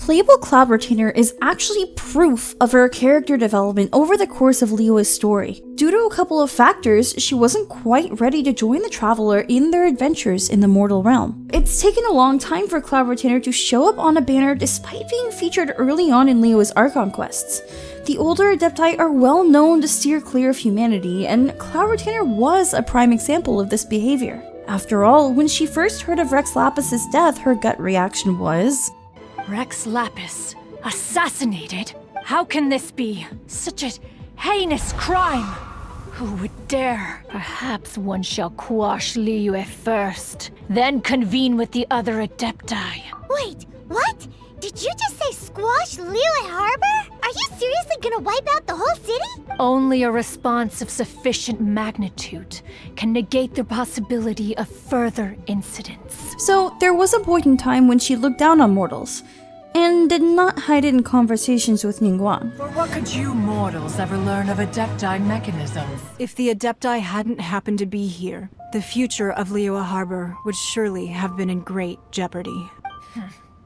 playable cloud retainer is actually proof of her character development over the course of Liyue's story. Due to a couple of factors, she wasn't quite ready to join the Traveler in their adventures in the mortal realm. It's taken a long time for Cloud Retainer to show up on a banner despite being featured early on in Liyue's Archon quests. The older Adepti are well known to steer clear of humanity, and Cloud Retainer was a prime example of this behavior. After all, when she first heard of Rex Lapis's death, her gut reaction was, Rex Lapis, assassinated? How can this be? Such a heinous crime! Who would dare? Perhaps one shall quash Liyue first, then convene with the other Adepti. Wait, what? Did you just say squash Liyue Harbor? Are you seriously gonna wipe out the whole city? Only a response of sufficient magnitude can negate the possibility of further incidents. So there was a point in time when she looked down on mortals, and did not hide it in conversations with Ningguang. For what could you mortals ever learn of Adepti mechanisms? If the Adepti hadn't happened to be here, the future of Liyue Harbor would surely have been in great jeopardy.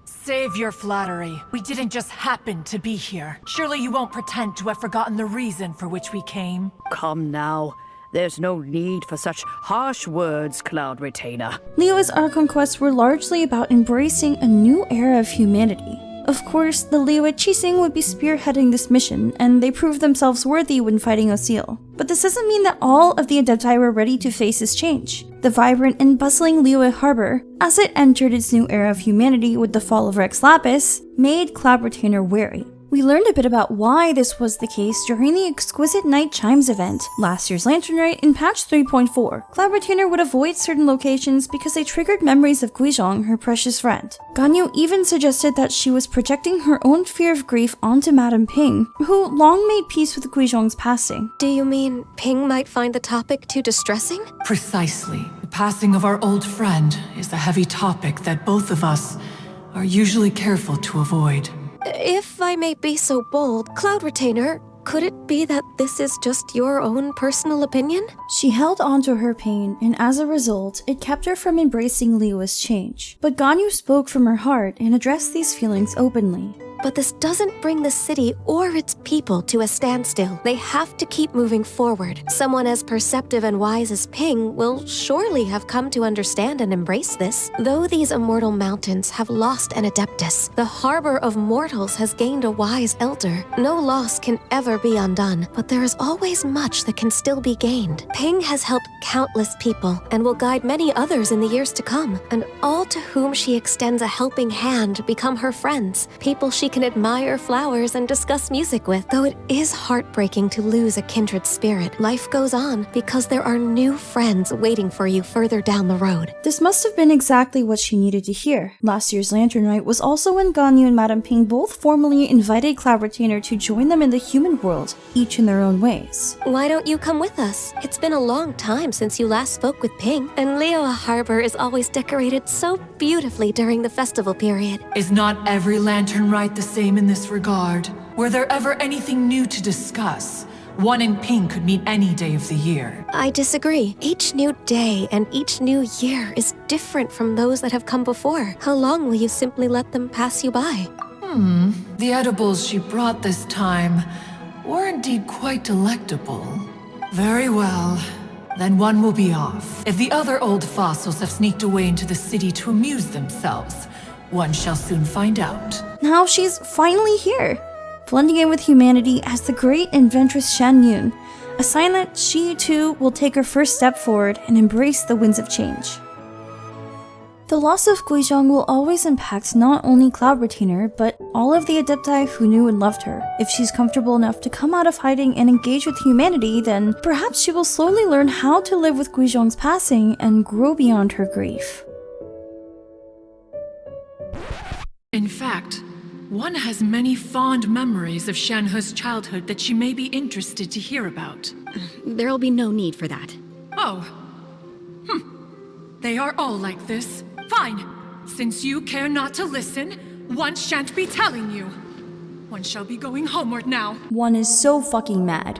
Save your flattery. We didn't just happen to be here. Surely you won't pretend to have forgotten the reason for which we came. Come now. There's no need for such harsh words, Cloud Retainer. Liyue's Archon quests were largely about embracing a new era of humanity. Of course, the Liyue Qixing would be spearheading this mission, and they proved themselves worthy when fighting Oseal. But this doesn't mean that all of the Adepti were ready to face this change. The vibrant and bustling Liyue Harbor, as it entered its new era of humanity with the fall of Rex Lapis, made Cloud Retainer wary. We learned a bit about why this was the case during the Exquisite Night Chimes event, last year's Lantern Rite in patch 3.4. Cloud Retainer would avoid certain locations because they triggered memories of Guizhong, her precious friend. Ganyu even suggested that she was projecting her own fear of grief onto Madame Ping, who long made peace with Guizhong's passing. Do you mean Ping might find the topic too distressing? Precisely. The passing of our old friend is a heavy topic that both of us are usually careful to avoid. If I may be so bold, Cloud Retainer, could it be that this is just your own personal opinion? She held onto her pain, and as a result, it kept her from embracing Liyue's change. But Ganyu spoke from her heart and addressed these feelings openly. But this doesn't bring the city or its people to a standstill. They have to keep moving forward. Someone as perceptive and wise as Ping will surely have come to understand and embrace this. Though these immortal mountains have lost an Adeptus, the harbor of mortals has gained a wise elder. No loss can ever be undone, but there is always much that can still be gained. Ping has helped countless people and will guide many others in the years to come, and all to whom she extends a helping hand become her friends, people she can admire flowers and discuss music with. Though it is heartbreaking to lose a kindred spirit, life goes on because there are new friends waiting for you further down the road. This must have been exactly what she needed to hear. Last year's Lantern Rite was also when Ganyu and Madame Ping both formally invited Cloud Retainer to join them in the human world, each in their own ways. Why don't you come with us? It's been a long time since you last spoke with Ping, and Liyue Harbor is always decorated so beautifully during the festival period. Is not every Lantern Rite the same in this regard? Were there ever anything new to discuss? One in Ping could meet any day of the year. I disagree. Each new day and each new year is different from those that have come before. How long will you simply let them pass you by? The edibles she brought this time were indeed quite delectable. Very well. Then one will be off. If the other old fossils have sneaked away into the city to amuse themselves, one shall soon find out. Now she's finally here, blending in with humanity as the great adventurous Xianyun, a sign that she too will take her first step forward and embrace the winds of change. The loss of Guizhong will always impact not only Cloud Retainer, but all of the Adepti who knew and loved her. If she's comfortable enough to come out of hiding and engage with humanity, then perhaps she will slowly learn how to live with Guizhong's passing and grow beyond her grief. In fact, one has many fond memories of Shanhe's childhood that she may be interested to hear about. There'll be no need for that. Oh. They are all like this. Fine. Since you care not to listen, one shan't be telling you. One shall be going homeward now. One is so fucking mad.